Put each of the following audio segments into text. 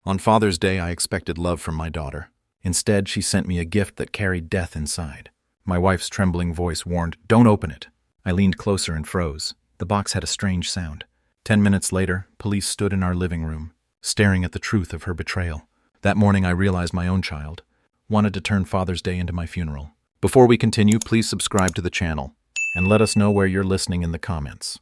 On Father's Day, I expected love from my daughter. Instead, she sent me a gift that carried death inside. My wife's trembling voice warned, "Don't open it." I leaned closer and froze. The box had a strange sound. 10 minutes later, police stood in our living room, staring at the truth of her betrayal. That morning, I realized my own child wanted to turn Father's Day into my funeral. Before we continue, please subscribe to the channel and let us know where you're listening in the comments.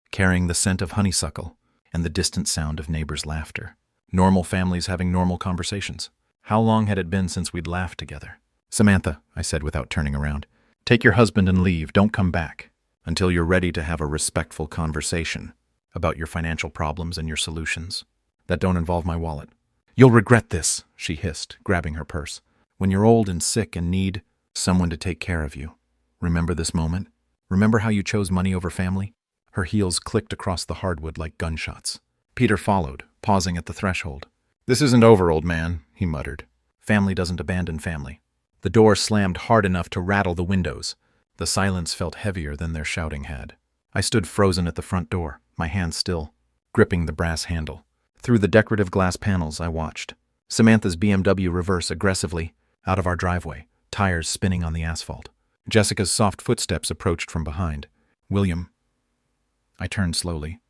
Carrying the scent of honeysuckle and the distant sound of neighbors' laughter. Normal families having normal conversations. How long had it been since we'd laughed together? "Samantha," I said without turning around, "take your husband and leave. Don't come back until you're ready to have a respectful conversation about your financial problems and your solutions that don't involve my wallet." "You'll regret this," she hissed, grabbing her purse. "When you're old and sick and need someone to take care of you. Remember this moment? Remember how you chose money over family?" Her heels clicked across the hardwood like gunshots. Peter followed, pausing at the threshold. "This isn't over, old man," he muttered. "Family doesn't abandon family." The door slammed hard enough to rattle the windows. The silence felt heavier than their shouting had. I stood frozen at the front door, my hands still, gripping the brass handle. Through the decorative glass panels, I watched Samantha's BMW reverse aggressively out of our driveway, tires spinning on the asphalt. Jessica's soft footsteps approached from behind. "William." I turned slowly.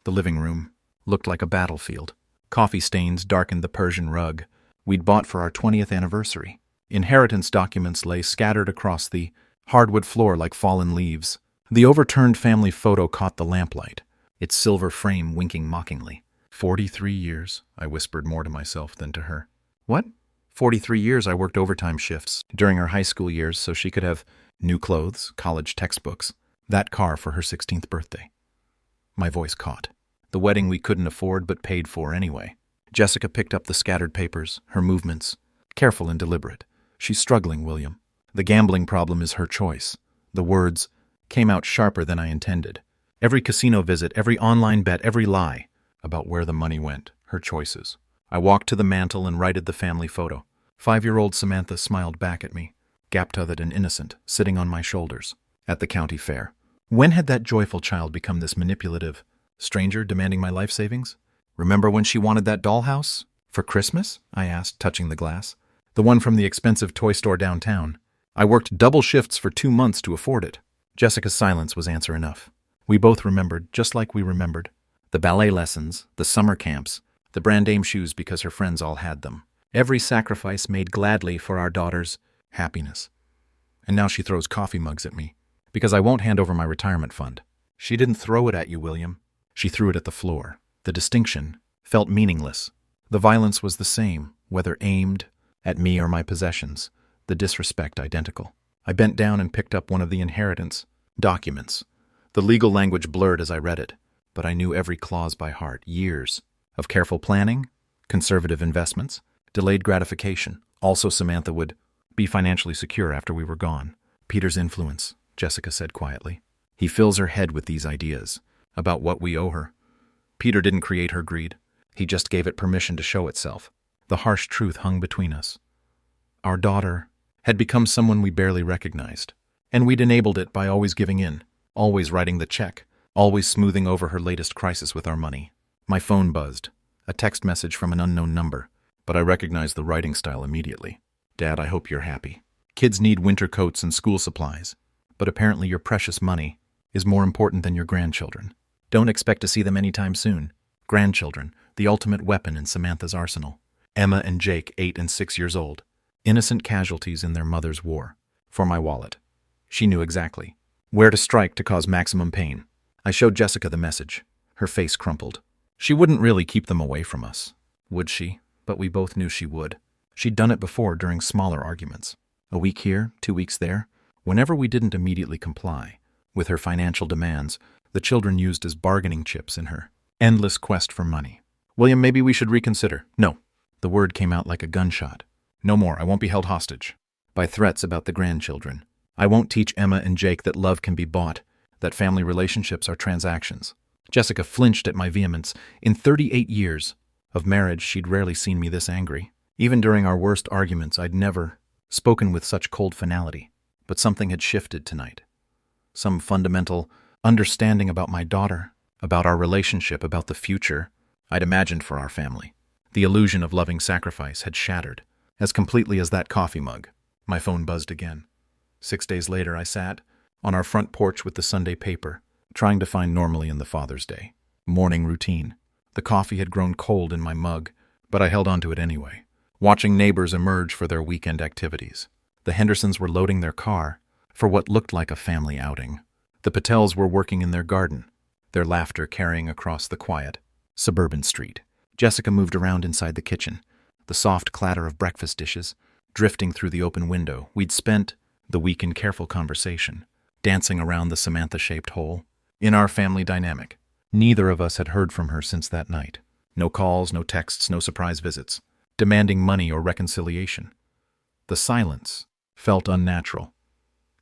The living room looked like a battlefield. Coffee stains darkened the Persian rug we'd bought for our 20th anniversary. Inheritance documents lay scattered across the hardwood floor like fallen leaves. The overturned family photo caught the lamplight, its silver frame winking mockingly. 43 years, I whispered more to myself than to her. "What?" 43 years I worked overtime shifts during her high school years so she could have new clothes, college textbooks, that car for her 16th birthday. My voice caught. The wedding we couldn't afford but paid for anyway. Jessica picked up the scattered papers, her movements, careful and deliberate. "She's struggling, William. The gambling problem is her choice." The words came out sharper than I intended. Every casino visit, every online bet, every lie about where the money went, her choices. I walked to the mantel and righted the family photo. 5-year-old Samantha smiled back at me, gap-toothed and innocent, sitting on my shoulders at the county fair. When had that joyful child become this manipulative stranger demanding my life savings? "Remember when she wanted that dollhouse for Christmas?" I asked, touching the glass. "The one from the expensive toy store downtown. I worked double shifts for 2 months to afford it." Jessica's silence was answer enough. We both remembered, just like we remembered. The ballet lessons, the summer camps, the brand name shoes because her friends all had them. Every sacrifice made gladly for our daughter's happiness. And now she throws coffee mugs at me because I won't hand over my retirement fund. "She didn't throw it at you, William. She threw it at the floor." The distinction felt meaningless. The violence was the same, whether aimed at me or my possessions, the disrespect identical. I bent down and picked up one of the inheritance documents. The legal language blurred as I read it, but I knew every clause by heart. Years of careful planning, conservative investments, delayed gratification. Also, Samantha would be financially secure after we were gone. "Peter's influence," Jessica said quietly. "He fills her head with these ideas about what we owe her. Peter didn't create her greed. He just gave it permission to show itself." The harsh truth hung between us. Our daughter had become someone we barely recognized, and we'd enabled it by always giving in, always writing the check, always smoothing over her latest crisis with our money. My phone buzzed, a text message from an unknown number, but I recognized the writing style immediately. "Dad, I hope you're happy. Kids need winter coats and school supplies, but apparently your precious money is more important than your grandchildren. Don't expect to see them anytime soon. Grandchildren, the ultimate weapon in Samantha's arsenal. Emma and Jake, 8 and 6 years old. Innocent casualties in their mother's war. For my wallet." She knew exactly where to strike to cause maximum pain. I showed Jessica the message. Her face crumpled. She wouldn't really keep them away from us, would she? But we both knew she would. She'd done it before during smaller arguments. A week here, 2 weeks there. Whenever we didn't immediately comply with her financial demands, the children used as bargaining chips in her endless quest for money. "William, maybe we should reconsider." "No." The word came out like a gunshot. "No more. I won't be held hostage by threats about the grandchildren. I won't teach Emma and Jake that love can be bought, that family relationships are transactions." Jessica flinched at my vehemence. In 38 years of marriage, she'd rarely seen me this angry. Even during our worst arguments, I'd never spoken with such cold finality. But something had shifted tonight. Some fundamental understanding about my daughter, about our relationship, about the future I'd imagined for our family. The illusion of loving sacrifice had shattered, as completely as that coffee mug. My phone buzzed again. 6 days later, I sat on our front porch with the Sunday paper, trying to find normalcy in the Father's Day. Morning routine. The coffee had grown cold in my mug, but I held onto it anyway, watching neighbors emerge for their weekend activities. The Hendersons were loading their car for what looked like a family outing. The Patels were working in their garden, their laughter carrying across the quiet, suburban street. Jessica moved around inside the kitchen, the soft clatter of breakfast dishes drifting through the open window. We'd spent the week in careful conversation, dancing around the Samantha-shaped hole. In our family dynamic, neither of us had heard from her since that night. No calls, no texts, no surprise visits, demanding money or reconciliation. The silence felt unnatural.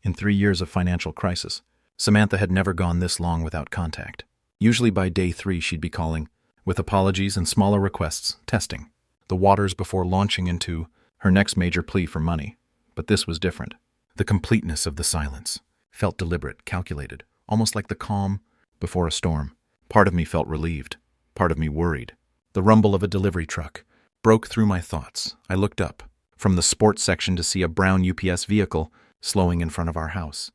In 3 years of financial crisis, Samantha had never gone this long without contact. Usually by day 3 she'd be calling, with apologies and smaller requests, testing the waters before launching into her next major plea for money. But this was different. The completeness of the silence felt deliberate, calculated, almost like the calm before a storm. Part of me felt relieved, part of me worried. The rumble of a delivery truck broke through my thoughts. I looked up from the sports section to see a brown UPS vehicle slowing in front of our house.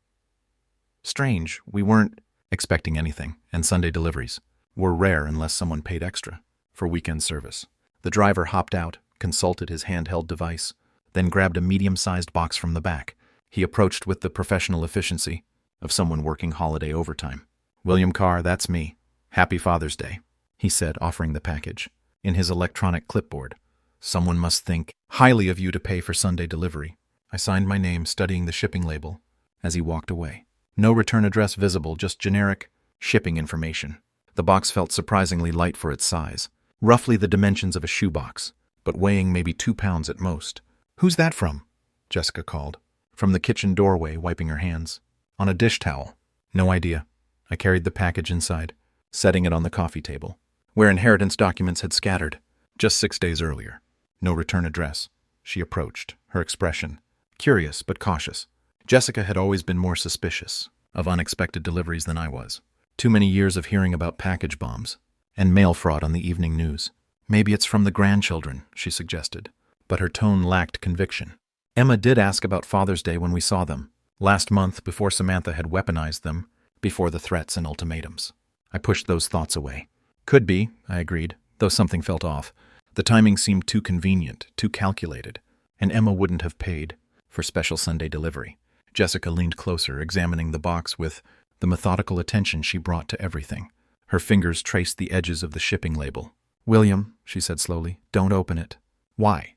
Strange, we weren't expecting anything, and Sunday deliveries were rare unless someone paid extra for weekend service. The driver hopped out, consulted his handheld device, then grabbed a medium-sized box from the back. He approached with the professional efficiency of someone working holiday overtime. "William Carr, that's me. Happy Father's Day," he said, offering the package. In his electronic clipboard, "Someone must think highly of you to pay for Sunday delivery." I signed my name, studying the shipping label, as he walked away. No return address visible, just generic shipping information. The box felt surprisingly light for its size, roughly the dimensions of a shoebox, but weighing maybe 2 pounds at most. "Who's that from?" Jessica called, from the kitchen doorway, wiping her hands on a dish towel. "No idea." I carried the package inside, setting it on the coffee table, where inheritance documents had scattered just 6 days earlier. "No return address." She approached, her expression curious but cautious. Jessica had always been more suspicious of unexpected deliveries than I was. Too many years of hearing about package bombs and mail fraud on the evening news. "Maybe it's from the grandchildren," she suggested, but her tone lacked conviction. "Emma did ask about Father's Day when we saw them, last month, before Samantha had weaponized them, before the threats and ultimatums." I pushed those thoughts away. "Could be," I agreed, though something felt off. The timing seemed too convenient, too calculated, and Emma wouldn't have paid for special Sunday delivery. Jessica leaned closer, examining the box with the methodical attention she brought to everything. Her fingers traced the edges of the shipping label. "William," she said slowly, "don't open it." "Why?"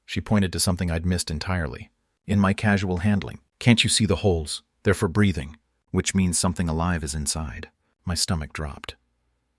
She pointed to something I'd missed entirely. "In my casual handling. Can't you see the holes? They're for breathing, which means something alive is inside." My stomach dropped.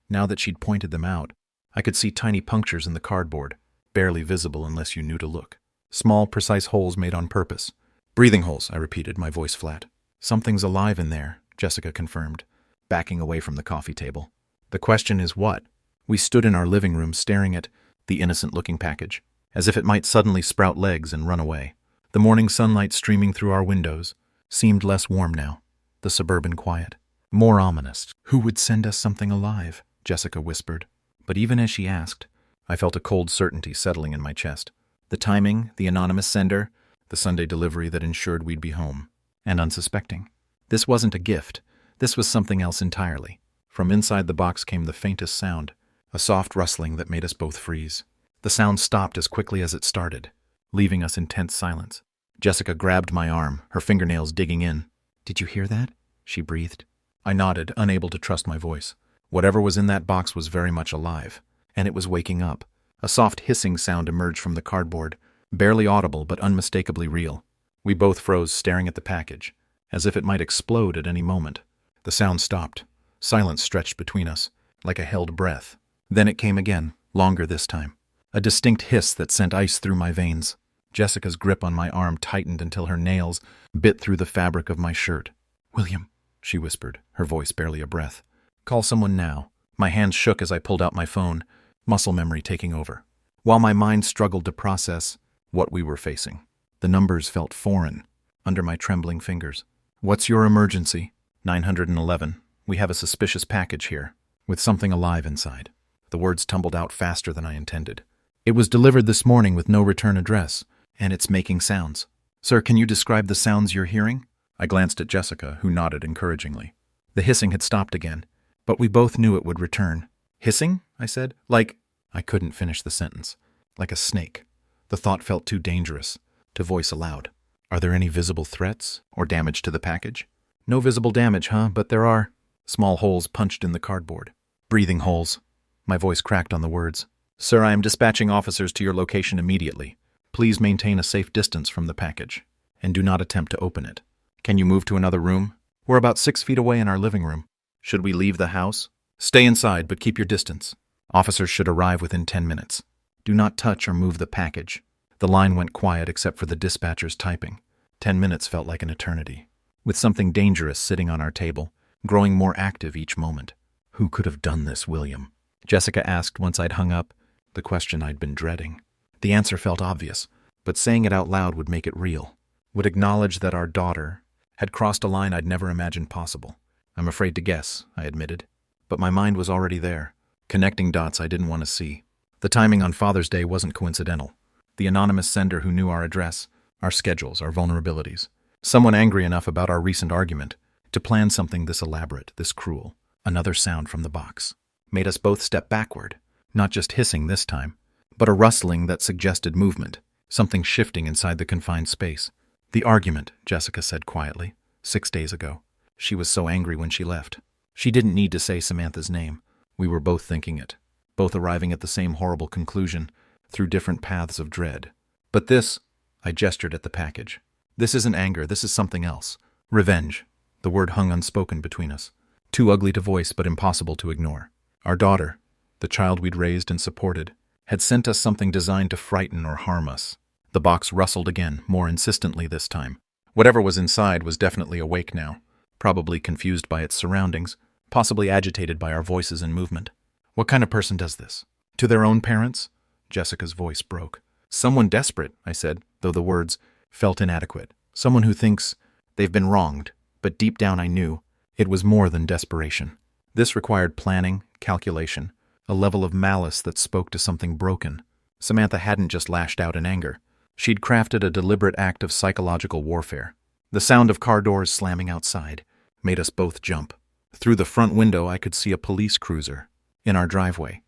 Now that she'd pointed them out, I could see tiny punctures in the cardboard, barely visible unless you knew to look. Small, precise holes made on purpose. "Breathing holes," I repeated, my voice flat. "Something's alive in there," Jessica confirmed, backing away from the coffee table. "The question is what?" We stood in our living room staring at the innocent-looking package, as if it might suddenly sprout legs and run away. The morning sunlight streaming through our windows seemed less warm now, the suburban quiet more ominous. "Who would send us something alive?" Jessica whispered. But even as she asked, I felt a cold certainty settling in my chest. The timing, the anonymous sender, the Sunday delivery that ensured we'd be home, and unsuspecting. This wasn't a gift. This was something else entirely. From inside the box came the faintest sound, a soft rustling that made us both freeze. The sound stopped as quickly as it started, leaving us in tense silence. Jessica grabbed my arm, her fingernails digging in. "Did you hear that?" she breathed. I nodded, unable to trust my voice. Whatever was in that box was very much alive, and it was waking up. A soft hissing sound emerged from the cardboard, barely audible but unmistakably real. We both froze, staring at the package, as if it might explode at any moment. The sound stopped. Silence stretched between us, like a held breath. Then it came again, longer this time. A distinct hiss that sent ice through my veins. Jessica's grip on my arm tightened until her nails bit through the fabric of my shirt. "William," she whispered, her voice barely a breath. "Call someone now." My hands shook as I pulled out my phone, muscle memory taking over, while my mind struggled to process what we were facing. The numbers felt foreign under my trembling fingers. "What's your emergency?" 911. "We have a suspicious package here, with something alive inside." The words tumbled out faster than I intended. It was delivered this morning with no return address, and it's making sounds. Sir, can you describe the sounds you're hearing? I glanced at Jessica, who nodded encouragingly. The hissing had stopped again, but we both knew it would return. Hissing? I said. I couldn't finish the sentence. Like a snake. The thought felt too dangerous to voice aloud. Are there any visible threats or damage to the package? No visible damage, huh? But there are small holes punched in the cardboard. Breathing holes. My voice cracked on the words. Sir, I am dispatching officers to your location immediately. Please maintain a safe distance from the package, and do not attempt to open it. Can you move to another room? We're about 6 feet away in our living room. Should we leave the house? Stay inside, but keep your distance. Officers should arrive within 10 minutes. Do not touch or move the package. The line went quiet except for the dispatcher's typing. 10 minutes felt like an eternity. With something dangerous sitting on our table, growing more active each moment. Who could have done this, William? Jessica asked once I'd hung up, the question I'd been dreading. The answer felt obvious, but saying it out loud would make it real. Would acknowledge that our daughter had crossed a line I'd never imagined possible. I'm afraid to guess, I admitted. But my mind was already there, connecting dots I didn't want to see. The timing on Father's Day wasn't coincidental. The anonymous sender who knew our address, our schedules, our vulnerabilities. Someone angry enough about our recent argument to plan something this elaborate, this cruel. Another sound from the box made us both step backward, not just hissing this time, but a rustling that suggested movement, something shifting inside the confined space. The argument, Jessica said quietly, 6 days ago. She was so angry when she left. She didn't need to say Samantha's name. We were both thinking it, both arriving at the same horrible conclusion through different paths of dread. But this, I gestured at the package. This isn't anger, this is something else. Revenge. The word hung unspoken between us. Too ugly to voice, but impossible to ignore. Our daughter, the child we'd raised and supported, had sent us something designed to frighten or harm us. The box rustled again, more insistently this time. Whatever was inside was definitely awake now, probably confused by its surroundings, possibly agitated by our voices and movement. What kind of person does this? To their own parents? Jessica's voice broke. Someone desperate, I said, though the words felt inadequate. Someone who thinks they've been wronged, but deep down I knew it was more than desperation. This required planning, calculation, a level of malice that spoke to something broken. Samantha hadn't just lashed out in anger. She'd crafted a deliberate act of psychological warfare. The sound of car doors slamming outside made us both jump. Through the front window I could see a police cruiser in our driveway.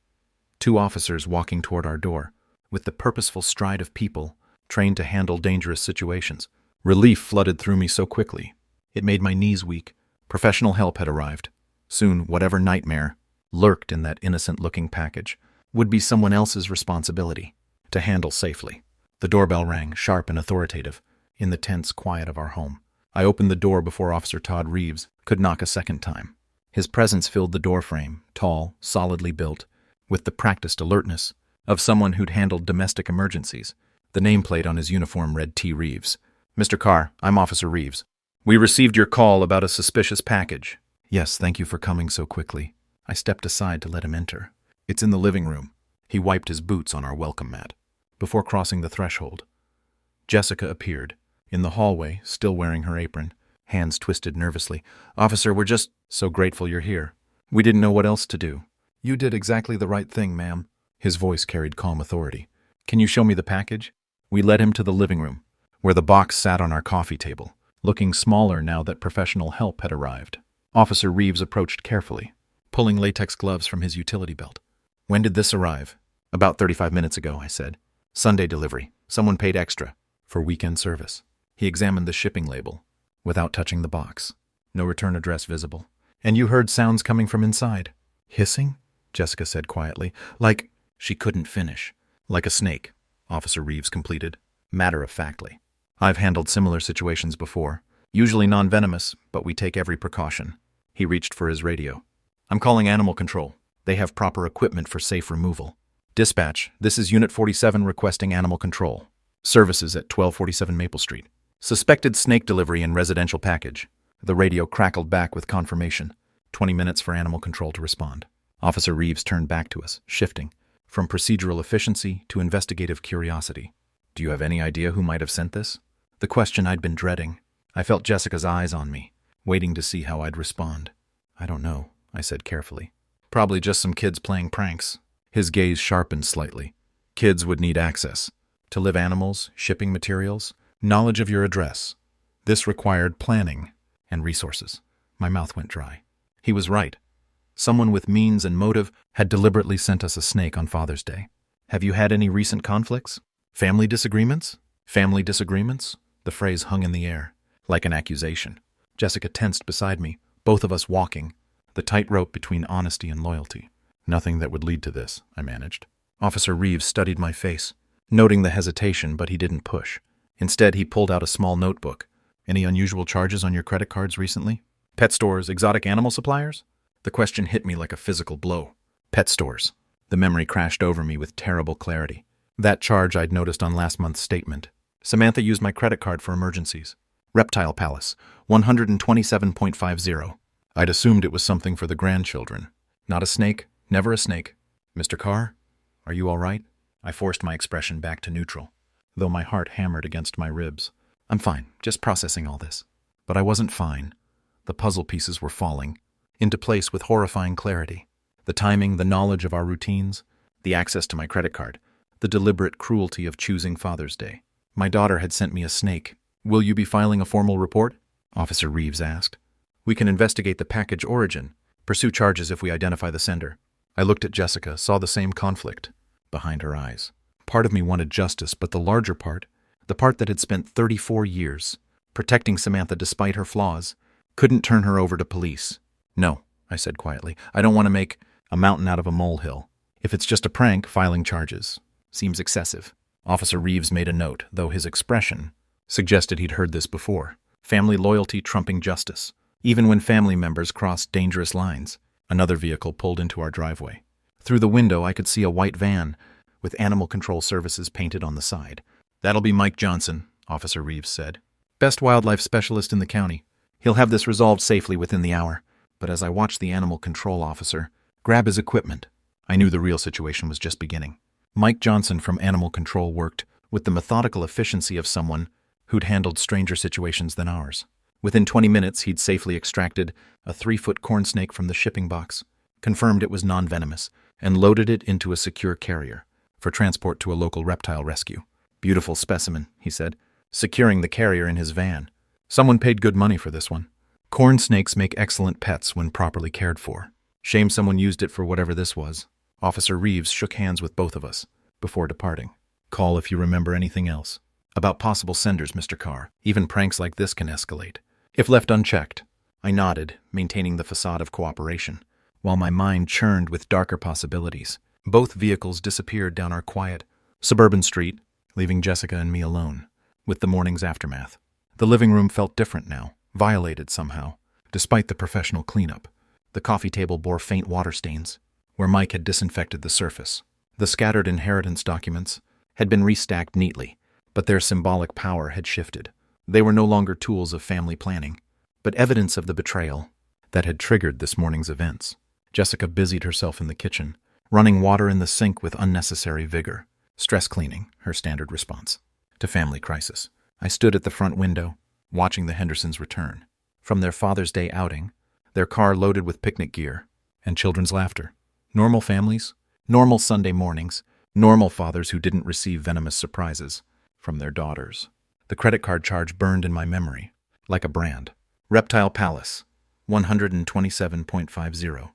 2 officers walking toward our door, with the purposeful stride of people trained to handle dangerous situations. Relief flooded through me so quickly. It made my knees weak. Professional help had arrived. Soon, whatever nightmare lurked in that innocent-looking package would be someone else's responsibility to handle safely. The doorbell rang, sharp and authoritative, in the tense quiet of our home. I opened the door before Officer Todd Reeves could knock a second time. His presence filled the doorframe, tall, solidly built, with the practiced alertness of someone who'd handled domestic emergencies. The nameplate on his uniform read T. Reeves. Mr. Carr, I'm Officer Reeves. We received your call about a suspicious package. Yes, thank you for coming so quickly. I stepped aside to let him enter. It's in the living room. He wiped his boots on our welcome mat before crossing the threshold. Jessica appeared, in the hallway, still wearing her apron, hands twisted nervously. Officer, we're just so grateful you're here. We didn't know what else to do. You did exactly the right thing, ma'am. His voice carried calm authority. Can you show me the package? We led him to the living room, where the box sat on our coffee table, looking smaller now that professional help had arrived. Officer Reeves approached carefully, pulling latex gloves from his utility belt. When did this arrive? About 35 minutes ago, I said. Sunday delivery. Someone paid extra for weekend service. He examined the shipping label, without touching the box. No return address visible. And you heard sounds coming from inside. Hissing? Jessica said quietly. She couldn't finish. Like a snake, Officer Reeves completed, matter-of-factly. I've handled similar situations before. Usually non-venomous, but we take every precaution. He reached for his radio. I'm calling Animal Control. They have proper equipment for safe removal. Dispatch, this is Unit 47 requesting Animal Control. Services at 1247 Maple Street. Suspected snake delivery in residential package. The radio crackled back with confirmation. 20 minutes for Animal Control to respond. Officer Reeves turned back to us, shifting from procedural efficiency to investigative curiosity. Do you have any idea who might have sent this? The question I'd been dreading. I felt Jessica's eyes on me, waiting to see how I'd respond. I don't know, I said carefully. Probably just some kids playing pranks. His gaze sharpened slightly. Kids would need access to live animals, shipping materials, knowledge of your address. This required planning and resources. My mouth went dry. He was right. Someone with means and motive had deliberately sent us a snake on Father's Day. Have you had any recent conflicts? Family disagreements? Family disagreements? The phrase hung in the air, like an accusation. Jessica tensed beside me, both of us walking, the tightrope between honesty and loyalty. Nothing that would lead to this, I managed. Officer Reeves studied my face, noting the hesitation, but he didn't push. Instead, he pulled out a small notebook. Any unusual charges on your credit cards recently? Pet stores, exotic animal suppliers? The question hit me like a physical blow. Pet stores. The memory crashed over me with terrible clarity. That charge I'd noticed on last month's statement. Samantha used my credit card for emergencies. Reptile Palace, 127.50. I'd assumed it was something for the grandchildren. Not a snake, never a snake. Mr. Carr, are you all right? I forced my expression back to neutral, though my heart hammered against my ribs. I'm fine, just processing all this. But I wasn't fine. The puzzle pieces were falling into place with horrifying clarity. The timing, the knowledge of our routines, the access to my credit card, the deliberate cruelty of choosing Father's Day. My daughter had sent me a snake. Will you be filing a formal report? Officer Reeves asked. We can investigate the package origin, pursue charges if we identify the sender. I looked at Jessica, saw the same conflict behind her eyes. Part of me wanted justice, but the larger part, the part that had spent 34 years protecting Samantha despite her flaws, couldn't turn her over to police. No, I said quietly. I don't want to make a mountain out of a molehill. If it's just a prank, filing charges seems excessive. Officer Reeves made a note, though his expression suggested he'd heard this before. Family loyalty trumping justice. Even when family members crossed dangerous lines. Another vehicle pulled into our driveway. Through the window, I could see a white van with Animal Control Services painted on the side. That'll be Mike Johnson, Officer Reeves said. Best wildlife specialist in the county. He'll have this resolved safely within the hour. But as I watched the animal control officer grab his equipment, I knew the real situation was just beginning. Mike Johnson from Animal Control worked with the methodical efficiency of someone who'd handled stranger situations than ours. Within 20 minutes, he'd safely extracted a 3-foot corn snake from the shipping box, confirmed it was non-venomous, and loaded it into a secure carrier for transport to a local reptile rescue. Beautiful specimen, he said, securing the carrier in his van. Someone paid good money for this one. Corn snakes make excellent pets when properly cared for. Shame someone used it for whatever this was. Officer Reeves shook hands with both of us before departing. Call if you remember anything else. About possible senders, Mr. Carr. Even pranks like this can escalate, if left unchecked. I nodded, maintaining the facade of cooperation, while my mind churned with darker possibilities. Both vehicles disappeared down our quiet, suburban street, leaving Jessica and me alone, with the morning's aftermath. The living room felt different now, violated somehow, despite the professional cleanup. The coffee table bore faint water stains, where Mike had disinfected the surface. The scattered inheritance documents had been restacked neatly, but their symbolic power had shifted. They were no longer tools of family planning, but evidence of the betrayal that had triggered this morning's events. Jessica busied herself in the kitchen, running water in the sink with unnecessary vigor. Stress cleaning, her standard response to family crisis. I stood at the front window, watching the Hendersons return. From their Father's Day outing, their car loaded with picnic gear and children's laughter. Normal families, normal Sunday mornings, normal fathers who didn't receive venomous surprises from their daughters. The credit card charge burned in my memory, like a brand. Reptile Palace, 127.50.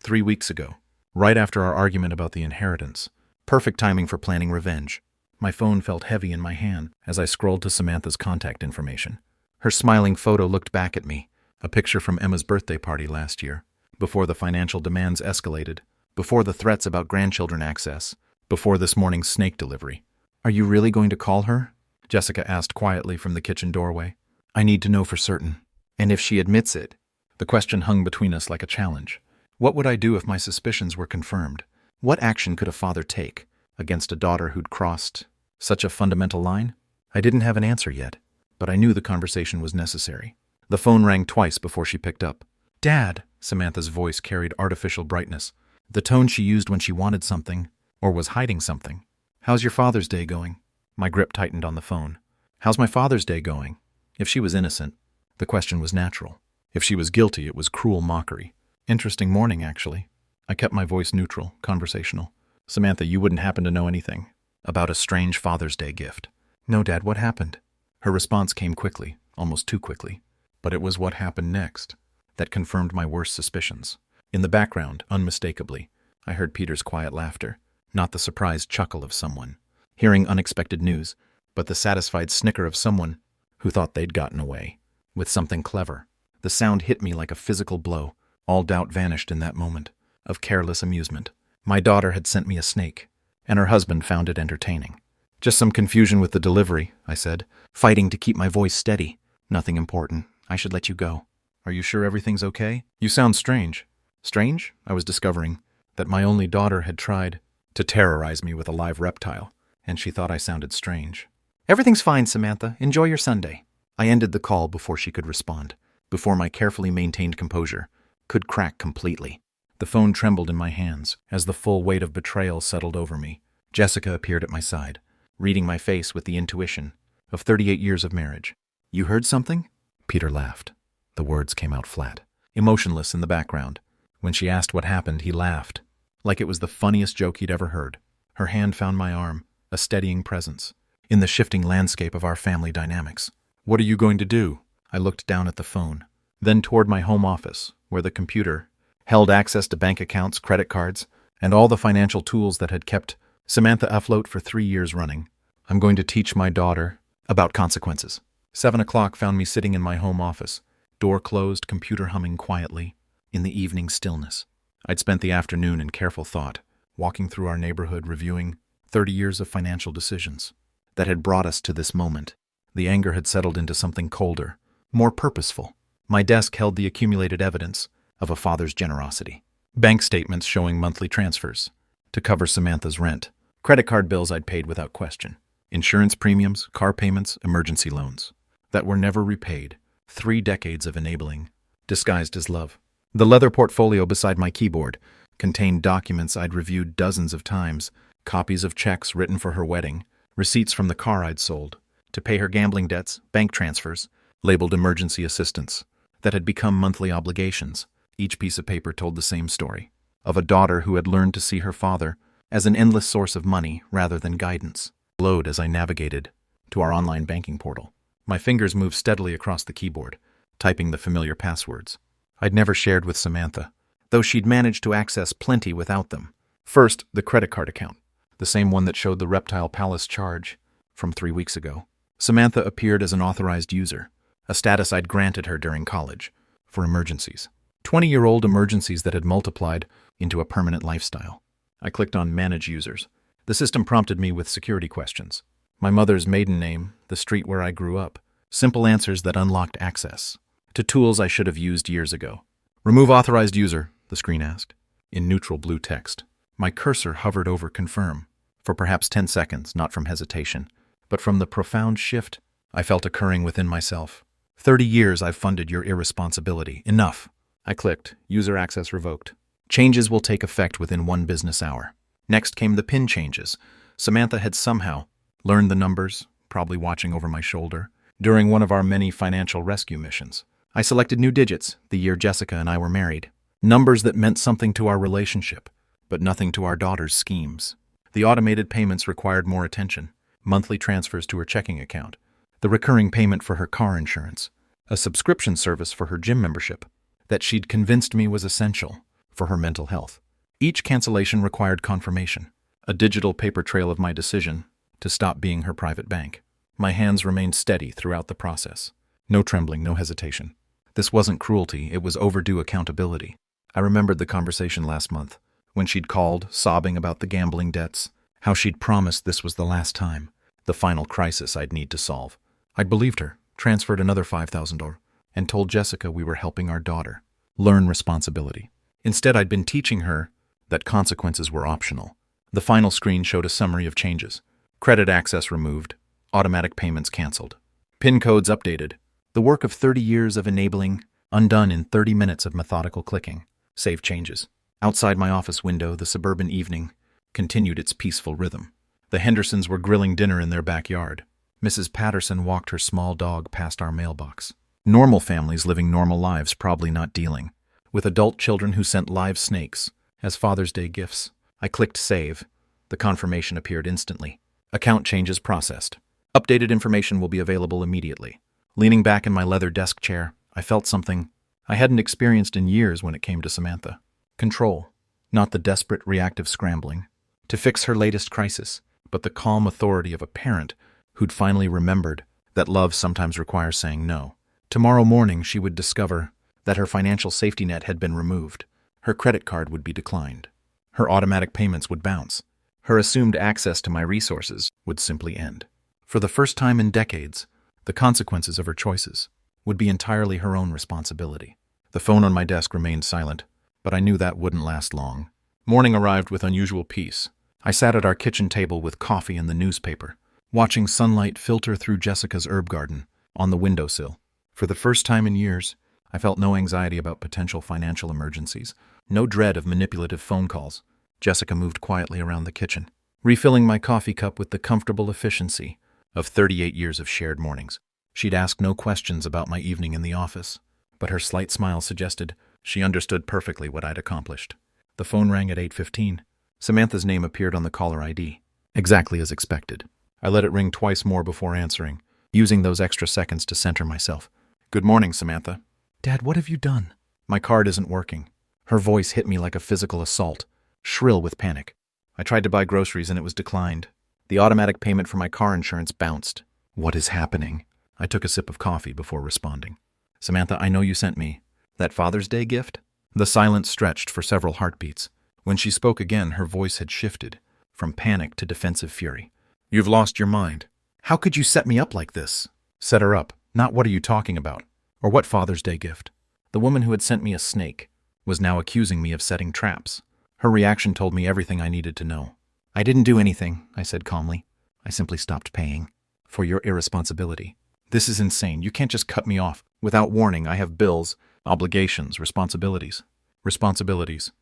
3 weeks ago, right after our argument about the inheritance. Perfect timing for planning revenge. My phone felt heavy in my hand as I scrolled to Samantha's contact information. Her smiling photo looked back at me, a picture from Emma's birthday party last year, before the financial demands escalated, before the threats about grandchildren access, before this morning's snake delivery. Are you really going to call her? Jessica asked quietly from the kitchen doorway. I need to know for certain. And if she admits it? The question hung between us like a challenge. What would I do if my suspicions were confirmed? What action could a father take against a daughter who'd crossed such a fundamental line? I didn't have an answer yet, but I knew the conversation was necessary. The phone rang twice before she picked up. Dad, Samantha's voice carried artificial brightness, the tone she used when she wanted something, or was hiding something. How's your Father's Day going? My grip tightened on the phone. How's my Father's Day going? If she was innocent, the question was natural. If she was guilty, it was cruel mockery. Interesting morning, actually. I kept my voice neutral, conversational. Samantha, you wouldn't happen to know anything about a strange Father's Day gift. No, Dad, what happened? Her response came quickly, almost too quickly. But it was what happened next that confirmed my worst suspicions. In the background, unmistakably, I heard Peter's quiet laughter, not the surprised chuckle of someone hearing unexpected news, but the satisfied snicker of someone who thought they'd gotten away with something clever. The sound hit me like a physical blow. All doubt vanished in that moment of careless amusement. My daughter had sent me a snake, and her husband found it entertaining. Just some confusion with the delivery, I said, fighting to keep my voice steady. Nothing important. I should let you go. Are you sure everything's okay? You sound strange. Strange? I was discovering that my only daughter had tried to terrorize me with a live reptile, and she thought I sounded strange. Everything's fine, Samantha. Enjoy your Sunday. I ended the call before she could respond, before my carefully maintained composure could crack completely. The phone trembled in my hands as the full weight of betrayal settled over me. Jessica appeared at my side, reading my face with the intuition of 38 years of marriage. You heard something? Peter laughed. The words came out flat, emotionless in the background. When she asked what happened, he laughed, like it was the funniest joke he'd ever heard. Her hand found my arm, a steadying presence in the shifting landscape of our family dynamics. What are you going to do? I looked down at the phone, then toward my home office, where the computer held access to bank accounts, credit cards, and all the financial tools that had kept Samantha afloat for 3 years running. I'm going to teach my daughter about consequences. 7 o'clock found me sitting in my home office, door closed, computer humming quietly, in the evening stillness. I'd spent the afternoon in careful thought, walking through our neighborhood, reviewing 30 years of financial decisions that had brought us to this moment. The anger had settled into something colder, more purposeful. My desk held the accumulated evidence of a father's generosity. Bank statements showing monthly transfers to cover Samantha's rent, credit card bills I'd paid without question, insurance premiums, car payments, emergency loans that were never repaid, 3 decades of enabling, disguised as love. The leather portfolio beside my keyboard contained documents I'd reviewed dozens of times, copies of checks written for her wedding, receipts from the car I'd sold, to pay her gambling debts, bank transfers, labeled emergency assistance, that had become monthly obligations. Each piece of paper told the same story, of a daughter who had learned to see her father as an endless source of money rather than guidance. Glowed as I navigated to our online banking portal. My fingers moved steadily across the keyboard, typing the familiar passwords I'd never shared with Samantha, though she'd managed to access plenty without them. First, the credit card account, the same one that showed the Reptile Palace charge from 3 weeks ago. Samantha appeared as an authorized user, a status I'd granted her during college, for emergencies. 20-year-old emergencies that had multiplied into a permanent lifestyle. I clicked on Manage Users. The system prompted me with security questions. My mother's maiden name, the street where I grew up. Simple answers that unlocked access to tools I should have used years ago. Remove authorized user, the screen asked, in neutral blue text. My cursor hovered over confirm for perhaps 10 seconds, not from hesitation, but from the profound shift I felt occurring within myself. 30 years I've funded your irresponsibility. Enough. I clicked. User access revoked. Changes will take effect within 1 business hour. Next came the PIN changes. Samantha had somehow learned the numbers, probably watching over my shoulder, during one of our many financial rescue missions. I selected new digits, the year Jessica and I were married. Numbers that meant something to our relationship, but nothing to our daughter's schemes. The automated payments required more attention. Monthly transfers to her checking account. The recurring payment for her car insurance. A subscription service for her gym membership that she'd convinced me was essential for her mental health. Each cancellation required confirmation, a digital paper trail of my decision to stop being her private bank. My hands remained steady throughout the process. No trembling, no hesitation. This wasn't cruelty, it was overdue accountability. I remembered the conversation last month, when she'd called, sobbing about the gambling debts, how she'd promised this was the last time, the final crisis I'd need to solve. I'd believed her, transferred another $5,000, and told Jessica we were helping our daughter learn responsibility. Instead, I'd been teaching her that consequences were optional. The final screen showed a summary of changes. Credit access removed, automatic payments canceled, PIN codes updated. The work of 30 years of enabling, undone in 30 minutes of methodical clicking. Save changes. Outside my office window, the suburban evening continued its peaceful rhythm. The Hendersons were grilling dinner in their backyard. Mrs. Patterson walked her small dog past our mailbox. Normal families living normal lives, probably not dealing with adult children who sent live snakes as Father's Day gifts. I clicked save, The confirmation appeared instantly. Account changes processed. Updated information will be available immediately. Leaning back in my leather desk chair, I felt something I hadn't experienced in years when it came to Samantha. Control. Not the desperate, reactive scrambling to fix her latest crisis, but the calm authority of a parent who'd finally remembered that love sometimes requires saying no. Tomorrow morning, she would discover that her financial safety net had been removed. Her credit card would be declined. Her automatic payments would bounce. Her assumed access to my resources would simply end. For the first time in decades, the consequences of her choices would be entirely her own responsibility. The phone on my desk remained silent, but I knew that wouldn't last long. Morning arrived with unusual peace. I sat at our kitchen table with coffee and the newspaper, watching sunlight filter through Jessica's herb garden on the windowsill. For the first time in years, I felt no anxiety about potential financial emergencies, no dread of manipulative phone calls. Jessica moved quietly around the kitchen, refilling my coffee cup with the comfortable efficiency of 38 years of shared mornings. She'd ask no questions about my evening in the office, but her slight smile suggested she understood perfectly what I'd accomplished. The phone rang at 8:15. Samantha's name appeared on the caller ID, exactly as expected. I let it ring twice more before answering, using those extra seconds to center myself. "Good morning, Samantha." "Dad, what have you done?" "My card isn't working." Her voice hit me like a physical assault, shrill with panic. "I tried to buy groceries and it was declined. The automatic payment for my car insurance bounced." "What is happening?" I took a sip of coffee before responding. "Samantha, I know you sent me that Father's Day gift." The silence stretched for several heartbeats. When she spoke again, her voice had shifted from panic to defensive fury. "You've lost your mind. How could you set me up like this?" "Set her up. Not what are you talking about? Or what Father's Day gift?" The woman who had sent me a snake was now accusing me of setting traps. Her reaction told me everything I needed to know. "I didn't do anything," I said calmly. "I simply stopped paying for your irresponsibility." "This is insane. You can't just cut me off without warning. I have bills, obligations, responsibilities." "Responsibilities."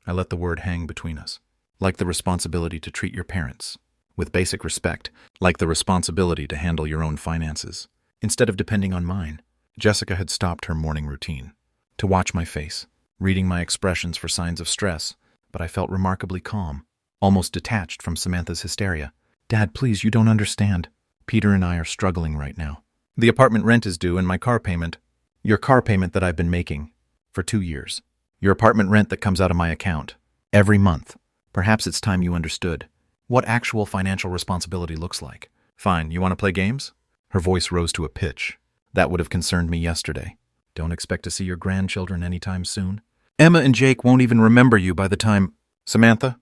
I let the word hang between us. "Like the responsibility to treat your parents with basic respect, like the responsibility to handle your own finances, instead of depending on mine." Jessica had stopped her morning routine to watch my face, reading my expressions for signs of stress, but I felt remarkably calm, almost detached from Samantha's hysteria. "Dad, please, you don't understand. Peter and I are struggling right now. The apartment rent is due and my car payment. Your car payment that I've been making for 2 years. Your apartment rent that comes out of my account every month. Perhaps it's time you understood what actual financial responsibility looks like." "Fine, you want to play games?" Her voice rose to a pitch that would have concerned me yesterday. "Don't expect to see your grandchildren anytime soon. Emma and Jake won't even remember you by the time—" "Samantha?"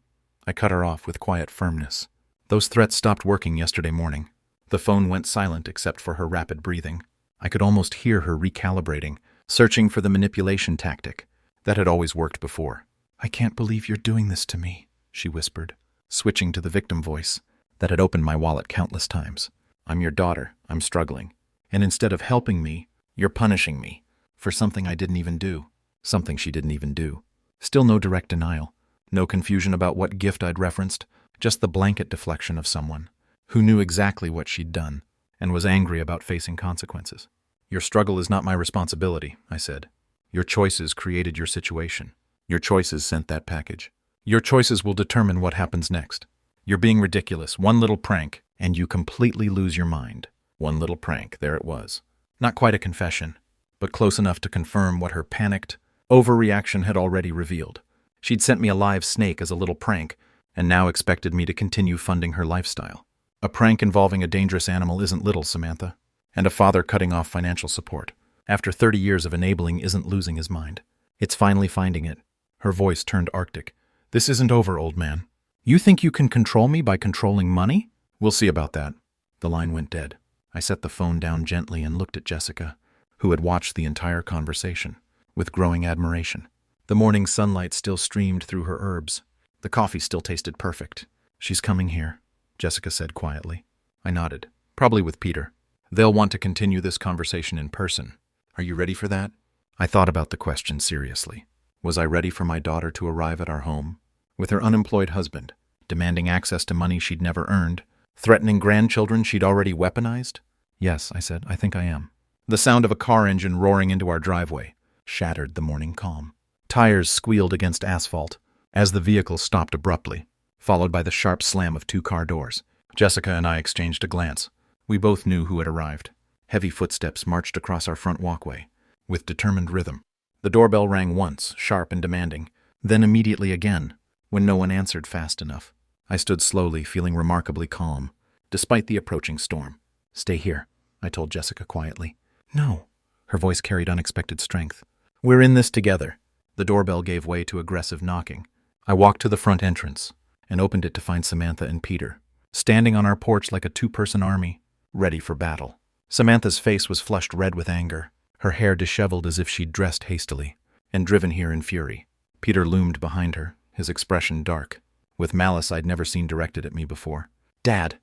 I cut her off with quiet firmness. Those threats stopped working yesterday morning. The phone went silent except for her rapid breathing. I could almost hear her recalibrating, searching for the manipulation tactic that had always worked before. "I can't believe you're doing this to me," she whispered, switching to the victim voice that had opened my wallet countless times. "I'm your daughter. I'm struggling. And instead of helping me, you're punishing me for something I didn't even do." Something she didn't even do. Still no direct denial. No confusion about what gift I'd referenced. Just the blanket deflection of someone who knew exactly what she'd done and was angry about facing consequences. "Your struggle is not my responsibility," I said. "Your choices created your situation. Your choices sent that package. Your choices will determine what happens next. You're being ridiculous. One little prank, and you completely lose your mind." One little prank, there it was. Not quite a confession, but close enough to confirm what her panicked overreaction had already revealed. She'd sent me a live snake as a little prank, and now expected me to continue funding her lifestyle. A prank involving a dangerous animal isn't little, Samantha. And a father cutting off financial support after 30 years of enabling isn't losing his mind. It's finally finding it. Her voice turned arctic. "This isn't over, old man. You think you can control me by controlling money? We'll see about that." The line went dead. I set the phone down gently and looked at Jessica, who had watched the entire conversation with growing admiration. The morning sunlight still streamed through her herbs. The coffee still tasted perfect. "She's coming here," Jessica said quietly. I nodded. "Probably with Peter. They'll want to continue this conversation in person. Are you ready for that?" I thought about the question seriously. Was I ready for my daughter to arrive at our home, with her unemployed husband, demanding access to money she'd never earned, threatening grandchildren she'd already weaponized? "Yes," I said, "I think I am." The sound of a car engine roaring into our driveway shattered the morning calm. Tires squealed against asphalt as the vehicle stopped abruptly. followed by the sharp slam of 2 car doors. Jessica and I exchanged a glance. We both knew who had arrived. Heavy footsteps marched across our front walkway, with determined rhythm. The doorbell rang once, sharp and demanding, then immediately again, when no one answered fast enough. I stood slowly, feeling remarkably calm, despite the approaching storm. "Stay here," I told Jessica quietly. "No." Her voice carried unexpected strength. "We're in this together." The doorbell gave way to aggressive knocking. I walked to the front entrance and opened it to find Samantha and Peter, standing on our porch like a 2-person army, ready for battle. Samantha's face was flushed red with anger, her hair disheveled as if she'd dressed hastily, and driven here in fury. Peter loomed behind her, his expression dark, with malice I'd never seen directed at me before. "Dad!"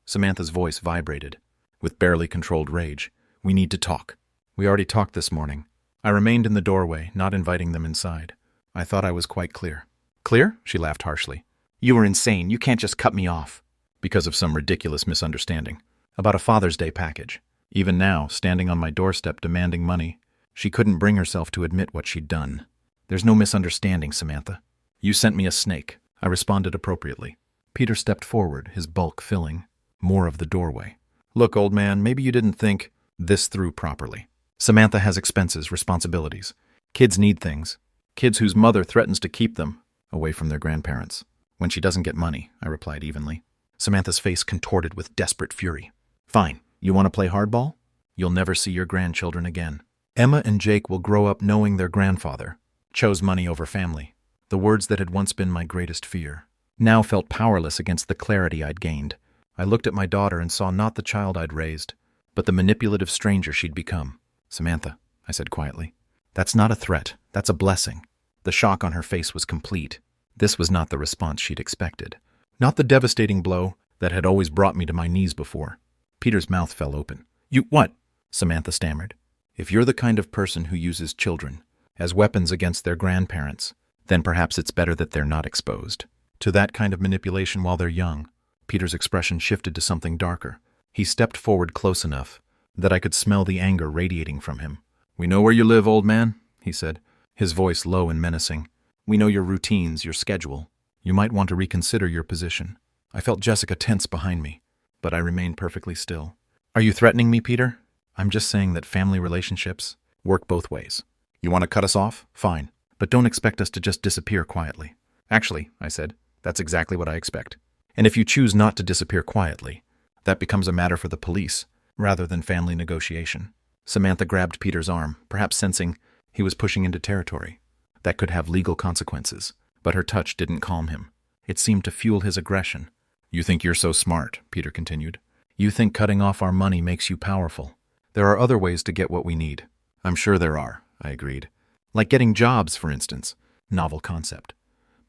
Samantha's voice vibrated, with barely controlled rage. "We need to talk." "We already talked this morning." I remained in the doorway, not inviting them inside. I thought I was quite clear. "Clear?" She laughed harshly. "You were insane. You can't just cut me off." Because of some ridiculous misunderstanding. About a Father's Day package. Even now, standing on my doorstep demanding money, she couldn't bring herself to admit what she'd done. "There's no misunderstanding, Samantha. You sent me a snake." I responded appropriately. Peter stepped forward, his bulk filling more of the doorway. "Look, old man, maybe you didn't think this through properly. Samantha has expenses, responsibilities. Kids need things. Kids whose mother threatens to keep them away from their grandparents. When she doesn't get money," I replied evenly. Samantha's face contorted with desperate fury. "Fine. You want to play hardball? You'll never see your grandchildren again. Emma and Jake will grow up knowing their grandfather chose money over family." The words that had once been my greatest fear now felt powerless against the clarity I'd gained. I looked at my daughter and saw not the child I'd raised, but the manipulative stranger she'd become. "Samantha," I said quietly, "that's not a threat. That's a blessing." The shock on her face was complete. This was not the response she'd expected. Not the devastating blow that had always brought me to my knees before. Peter's mouth fell open. "You what?" Samantha stammered. "If you're the kind of person who uses children as weapons against their grandparents, then perhaps it's better that they're not exposed to that kind of manipulation while they're young." Peter's expression shifted to something darker. He stepped forward close enough that I could smell the anger radiating from him. "We know where you live, old man," he said, his voice low and menacing. "We know your routines, your schedule. You might want to reconsider your position." I felt Jessica tense behind me, but I remained perfectly still. "Are you threatening me, Peter?" "I'm just saying that family relationships work both ways. You want to cut us off? Fine. But don't expect us to just disappear quietly." "Actually," I said, "that's exactly what I expect. And if you choose not to disappear quietly, that becomes a matter for the police, rather than family negotiation." Samantha grabbed Peter's arm, perhaps sensing he was pushing into territory that could have legal consequences, but her touch didn't calm him. It seemed to fuel his aggression. "You think you're so smart," Peter continued. "You think cutting off our money makes you powerful. There are other ways to get what we need." "I'm sure there are," I agreed. "Like getting jobs, for instance." Novel concept.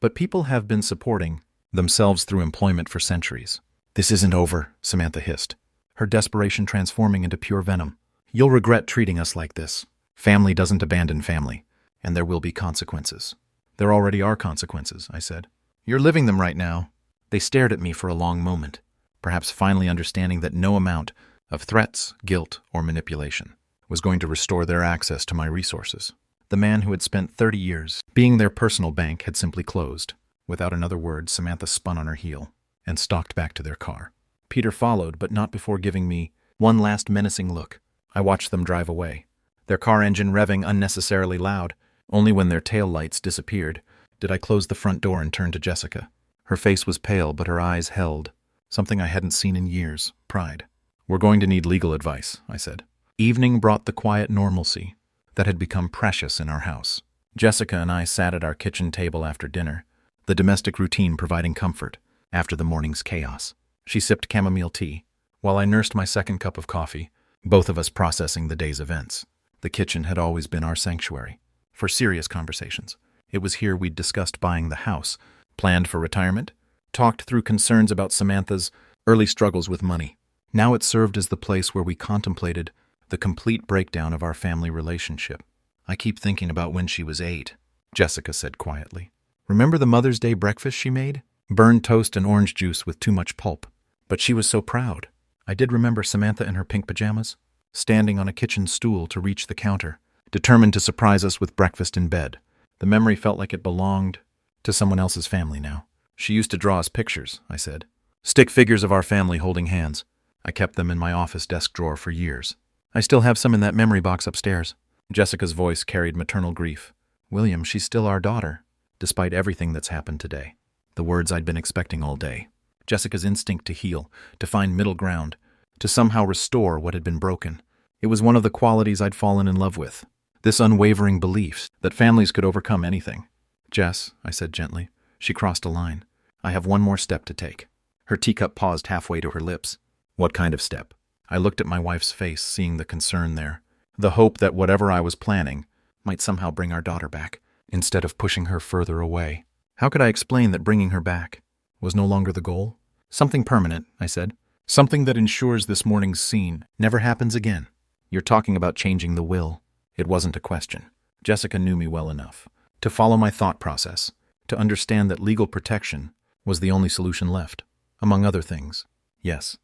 "But people have been supporting themselves through employment for centuries." "This isn't over," Samantha hissed, her desperation transforming into pure venom. "You'll regret treating us like this. Family doesn't abandon family, and there will be consequences." "There already are consequences," I said. "You're living them right now." They stared at me for a long moment, perhaps finally understanding that no amount of threats, guilt, or manipulation was going to restore their access to my resources. The man who had spent 30 years being their personal bank had simply closed. Without another word, Samantha spun on her heel and stalked back to their car. Peter followed, but not before giving me one last menacing look. I watched them drive away, their car engine revving unnecessarily loud. Only when their tail lights disappeared did I close the front door and turn to Jessica. Her face was pale, but her eyes held something I hadn't seen in years: pride. "We're going to need legal advice," I said. Evening brought the quiet normalcy that had become precious in our house. Jessica and I sat at our kitchen table after dinner, the domestic routine providing comfort after the morning's chaos. She sipped chamomile tea, while I nursed my second cup of coffee, both of us processing the day's events. The kitchen had always been our sanctuary for serious conversations. It was here we'd discussed buying the house, planned for retirement, talked through concerns about Samantha's early struggles with money. Now it served as the place where we contemplated the complete breakdown of our family relationship. "I keep thinking about when she was 8, Jessica said quietly. "Remember the Mother's Day breakfast she made? Burned toast and orange juice with too much pulp. But she was so proud." I did remember Samantha in her pink pajamas, standing on a kitchen stool to reach the counter, determined to surprise us with breakfast in bed. The memory felt like it belonged to someone else's family now. She used to draw us pictures, I said. Stick figures of our family holding hands. I kept them in my office desk drawer for years. I still have some in that memory box upstairs. Jessica's voice carried maternal grief. William, she's still our daughter, despite everything that's happened today. The words I'd been expecting all day. Jessica's instinct to heal, to find middle ground, to somehow restore what had been broken. It was one of the qualities I'd fallen in love with. This unwavering belief that families could overcome anything. Jess, I said gently. She crossed a line. I have one more step to take. Her teacup paused halfway to her lips. What kind of step? I looked at my wife's face, seeing the concern there. The hope that whatever I was planning might somehow bring our daughter back, instead of pushing her further away. How could I explain that bringing her back was no longer the goal? Something permanent, I said. Something that ensures this morning's scene never happens again. You're talking about changing the will. It wasn't a question. Jessica knew me well enough to follow my thought process, to understand that legal protection was the only solution left, among other things. Yes.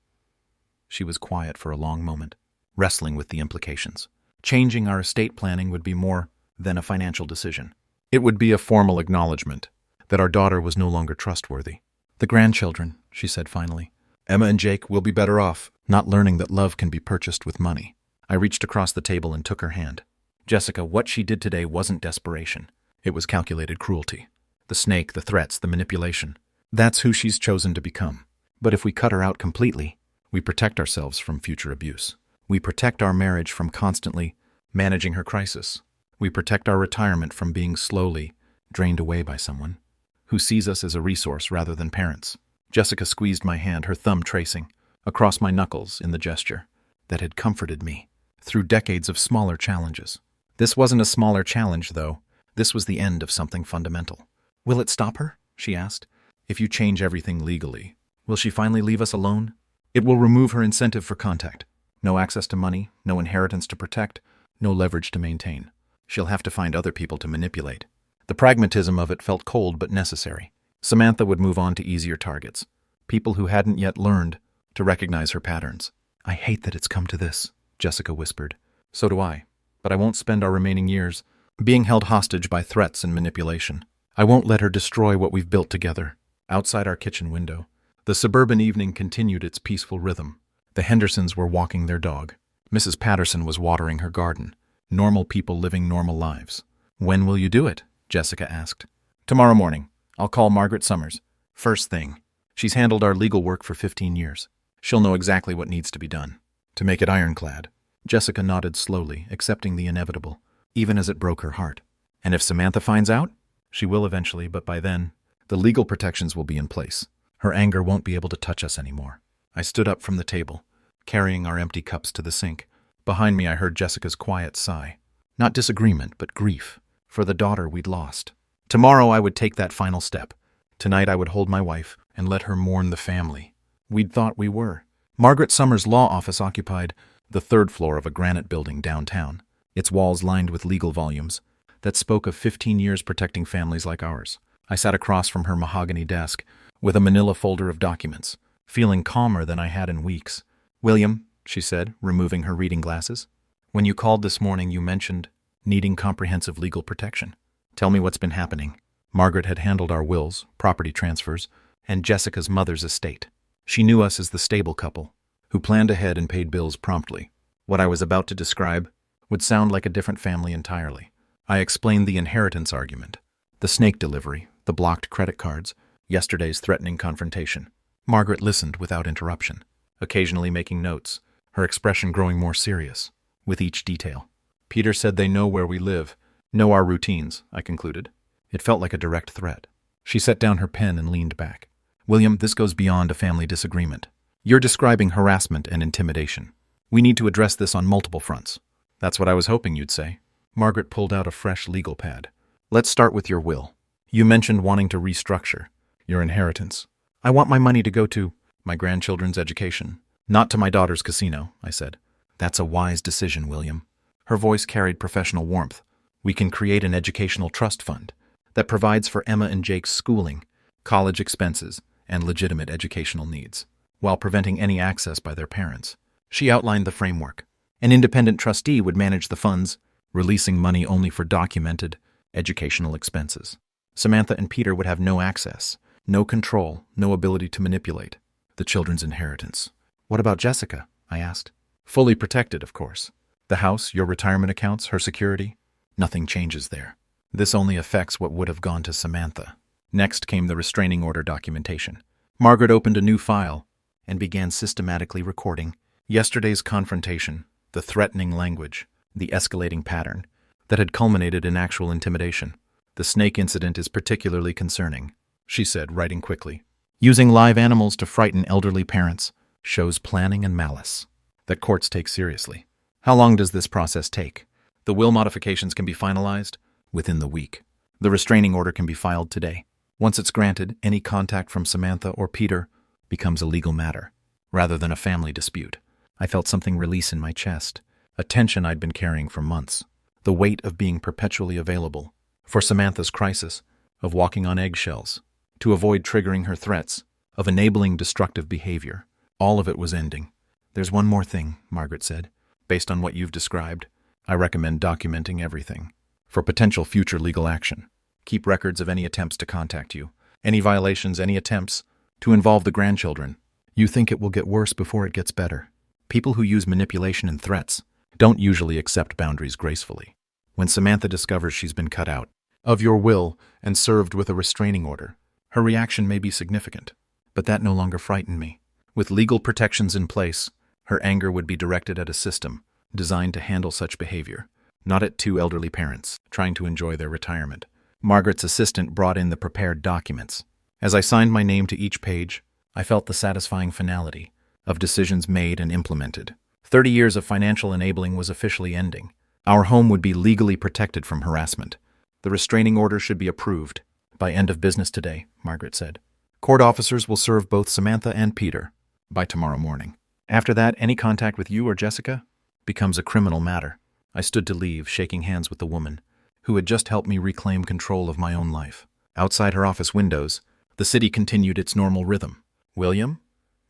She was quiet for a long moment, wrestling with the implications. Changing our estate planning would be more than a financial decision. It would be a formal acknowledgement that our daughter was no longer trustworthy. The grandchildren, she said finally. Emma and Jake will be better off, not learning that love can be purchased with money. I reached across the table and took her hand. Jessica, what she did today wasn't desperation. It was calculated cruelty. The snake, the threats, the manipulation. That's who she's chosen to become. But if we cut her out completely, we protect ourselves from future abuse. We protect our marriage from constantly managing her crisis. We protect our retirement from being slowly drained away by someone who sees us as a resource rather than parents. Jessica squeezed my hand, her thumb tracing across my knuckles in the gesture that had comforted me through decades of smaller challenges. This wasn't a smaller challenge, though. This was the end of something fundamental. Will it stop her? She asked. If you change everything legally, will she finally leave us alone? It will remove her incentive for contact. No access to money, no inheritance to protect, no leverage to maintain. She'll have to find other people to manipulate. The pragmatism of it felt cold but necessary. Samantha would move on to easier targets, people who hadn't yet learned to recognize her patterns. I hate that it's come to this, Jessica whispered. So do I, but I won't spend our remaining years being held hostage by threats and manipulation. I won't let her destroy what we've built together. Outside our kitchen window, the suburban evening continued its peaceful rhythm. The Hendersons were walking their dog. Mrs. Patterson was watering her garden. Normal people living normal lives. When will you do it? Jessica asked. Tomorrow morning. I'll call Margaret Summers. First thing. She's handled our legal work for 15 years. She'll know exactly what needs to be done to make it ironclad. Jessica nodded slowly, accepting the inevitable, even as it broke her heart. And if Samantha finds out? She will eventually, but by then, the legal protections will be in place. Her anger won't be able to touch us anymore. I stood up from the table, carrying our empty cups to the sink. Behind me I heard Jessica's quiet sigh. Not disagreement, but grief, for the daughter we'd lost. Tomorrow I would take that final step. Tonight I would hold my wife and let her mourn the family we'd thought we were. Margaret Summers' law office occupied the third floor of a granite building downtown, its walls lined with legal volumes that spoke of 15 years protecting families like ours. I sat across from her mahogany desk with a manila folder of documents, feeling calmer than I had in weeks. William, she said, removing her reading glasses, when you called this morning you mentioned needing comprehensive legal protection. Tell me what's been happening. Margaret had handled our wills, property transfers, and Jessica's mother's estate. She knew us as the stable couple, who planned ahead and paid bills promptly. What I was about to describe would sound like a different family entirely. I explained the inheritance argument, the snake delivery, the blocked credit cards, yesterday's threatening confrontation. Margaret listened without interruption, occasionally making notes, her expression growing more serious with each detail. Peter said they know where we live, know our routines, I concluded. It felt like a direct threat. She set down her pen and leaned back. William, this goes beyond a family disagreement. You're describing harassment and intimidation. We need to address this on multiple fronts. That's what I was hoping you'd say. Margaret pulled out a fresh legal pad. Let's start with your will. You mentioned wanting to restructure your inheritance. I want my money to go to my grandchildren's education, not to my daughter's casino, I said. That's a wise decision, William. Her voice carried professional warmth. We can create an educational trust fund that provides for Emma and Jake's schooling, college expenses, and legitimate educational needs, while preventing any access by their parents. She outlined the framework. An independent trustee would manage the funds, releasing money only for documented educational expenses. Samantha and Peter would have no access, No control, no ability to manipulate. The children's inheritance. What about Jessica? I asked. Fully protected, of course. The house, your retirement accounts, her security? Nothing changes there. This only affects what would have gone to Samantha. Next came the restraining order documentation. Margaret opened a new file and began systematically recording yesterday's confrontation, the threatening language, the escalating pattern that had culminated in actual intimidation. The snake incident is particularly concerning, she said, writing quickly. Using live animals to frighten elderly parents shows planning and malice that courts take seriously. How long does this process take? The will modifications can be finalized within the week. The restraining order can be filed today. Once it's granted, any contact from Samantha or Peter becomes a legal matter, rather than a family dispute. I felt something release in my chest, a tension I'd been carrying for months. The weight of being perpetually available for Samantha's crisis, of walking on eggshells, to avoid triggering her threats, of enabling destructive behavior. All of it was ending. There's one more thing, Margaret said. Based on what you've described, I recommend documenting everything for potential future legal action. Keep records of any attempts to contact you, any violations, any attempts to involve the grandchildren. You think it will get worse before it gets better. People who use manipulation and threats don't usually accept boundaries gracefully. When Samantha discovers she's been cut out of your will and served with a restraining order, her reaction may be significant, but that no longer frightened me. With legal protections in place, her anger would be directed at a system designed to handle such behavior, not at two elderly parents trying to enjoy their retirement. Margaret's assistant brought in the prepared documents. As I signed my name to each page, I felt the satisfying finality of decisions made and implemented. 30 years of financial enabling was officially ending. Our home would be legally protected from harassment. The restraining order should be approved by end of business today, Margaret said. Court officers will serve both Samantha and Peter by tomorrow morning. After that, any contact with you or Jessica becomes a criminal matter. I stood to leave, shaking hands with the woman who had just helped me reclaim control of my own life. Outside her office windows, the city continued its normal rhythm. William?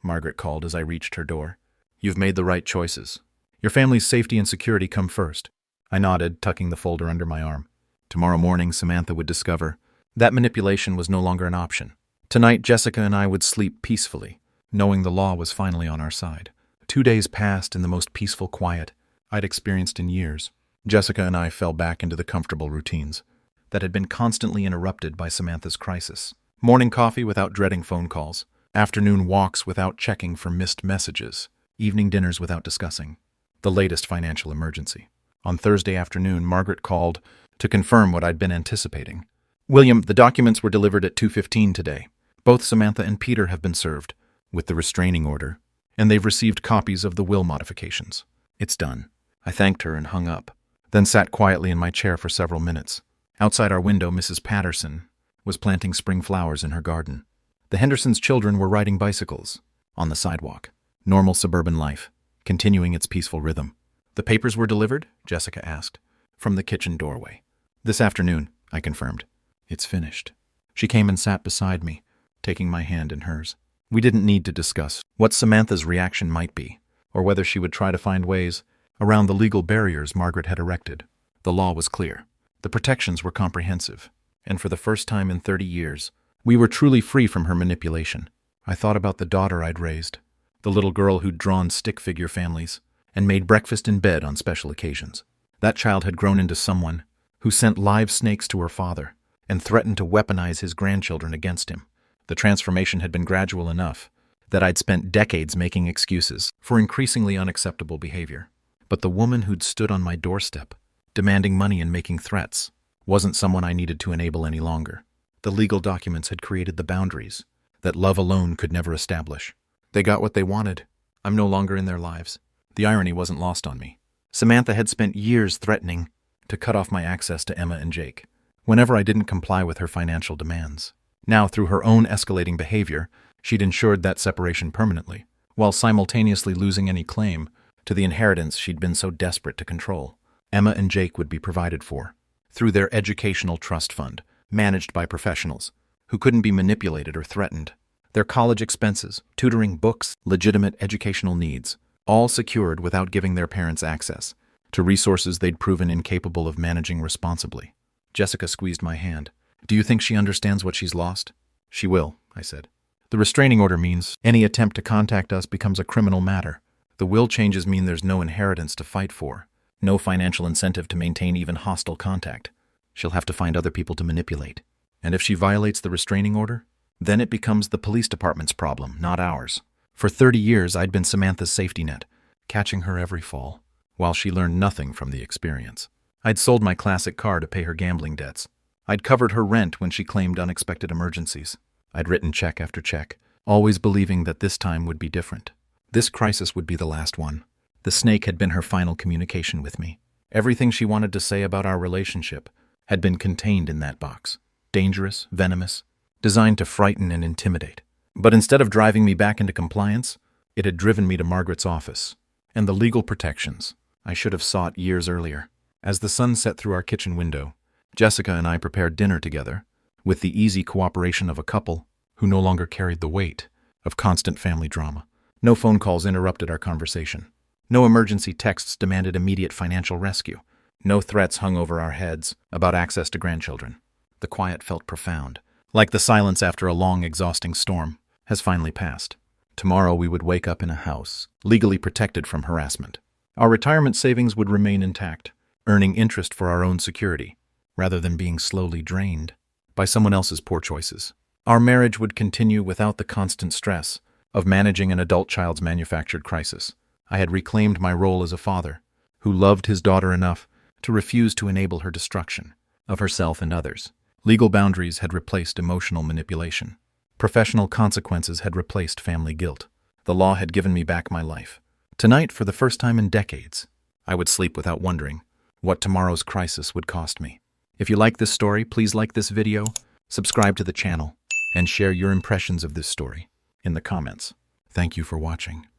Margaret called as I reached her door. You've made the right choices. Your family's safety and security come first. I nodded, tucking the folder under my arm. Tomorrow morning, Samantha would discover that manipulation was no longer an option. Tonight, Jessica and I would sleep peacefully, knowing the law was finally on our side. 2 days passed in the most peaceful quiet I'd experienced in years. Jessica and I fell back into the comfortable routines that had been constantly interrupted by Samantha's crisis. Morning coffee without dreading phone calls, afternoon walks without checking for missed messages, evening dinners without discussing the latest financial emergency. On Thursday afternoon, Margaret called to confirm what I'd been anticipating. William, the documents were delivered at 2:15 today. Both Samantha and Peter have been served with the restraining order, and they've received copies of the will modifications. It's done. I thanked her and hung up, then sat quietly in my chair for several minutes. Outside our window, Mrs. Patterson was planting spring flowers in her garden. The Hendersons' children were riding bicycles on the sidewalk. Normal suburban life, continuing its peaceful rhythm. The papers were delivered? Jessica asked, from the kitchen doorway. This afternoon, I confirmed. It's finished. She came and sat beside me, taking my hand in hers. We didn't need to discuss what Samantha's reaction might be, or whether she would try to find ways around the legal barriers Margaret had erected. The law was clear. The protections were comprehensive. And for the first time in 30 years, we were truly free from her manipulation. I thought about the daughter I'd raised, the little girl who'd drawn stick figure families and made breakfast in bed on special occasions. That child had grown into someone who sent live snakes to her father and threatened to weaponize his grandchildren against him. The transformation had been gradual enough that I'd spent decades making excuses for increasingly unacceptable behavior. But the woman who'd stood on my doorstep, demanding money and making threats, wasn't someone I needed to enable any longer. The legal documents had created the boundaries that love alone could never establish. They got what they wanted. I'm no longer in their lives. The irony wasn't lost on me. Samantha had spent years threatening to cut off my access to Emma and Jake whenever I didn't comply with her financial demands. Now, through her own escalating behavior, she'd ensured that separation permanently, while simultaneously losing any claim to the inheritance she'd been so desperate to control. Emma and Jake would be provided for through their educational trust fund, managed by professionals who couldn't be manipulated or threatened. Their college expenses, tutoring, books, legitimate educational needs, all secured without giving their parents access to resources they'd proven incapable of managing responsibly. Jessica squeezed my hand. Do you think she understands what she's lost? She will, I said. The restraining order means any attempt to contact us becomes a criminal matter. The will changes mean there's no inheritance to fight for, no financial incentive to maintain even hostile contact. She'll have to find other people to manipulate. And if she violates the restraining order, then it becomes the police department's problem, not ours. For 30 years, I'd been Samantha's safety net, catching her every fall, while she learned nothing from the experience. I'd sold my classic car to pay her gambling debts. I'd covered her rent when she claimed unexpected emergencies. I'd written check after check, always believing that this time would be different. This crisis would be the last one. The snake had been her final communication with me. Everything she wanted to say about our relationship had been contained in that box. Dangerous, venomous, designed to frighten and intimidate. But instead of driving me back into compliance, it had driven me to Margaret's office, and the legal protections I should have sought years earlier. As the sun set through our kitchen window, Jessica and I prepared dinner together, with the easy cooperation of a couple who no longer carried the weight of constant family drama. No phone calls interrupted our conversation. No emergency texts demanded immediate financial rescue. No threats hung over our heads about access to grandchildren. The quiet felt profound, like the silence after a long, exhausting storm has finally passed. Tomorrow we would wake up in a house, legally protected from harassment. Our retirement savings would remain intact, earning interest for our own security, rather than being slowly drained by someone else's poor choices. Our marriage would continue without the constant stress of managing an adult child's manufactured crisis. I had reclaimed my role as a father who loved his daughter enough to refuse to enable her destruction of herself and others. Legal boundaries had replaced emotional manipulation. Professional consequences had replaced family guilt. The law had given me back my life. Tonight, for the first time in decades, I would sleep without wondering what tomorrow's crisis would cost me. If you like this story, please like this video, subscribe to the channel, and share your impressions of this story in the comments. Thank you for watching.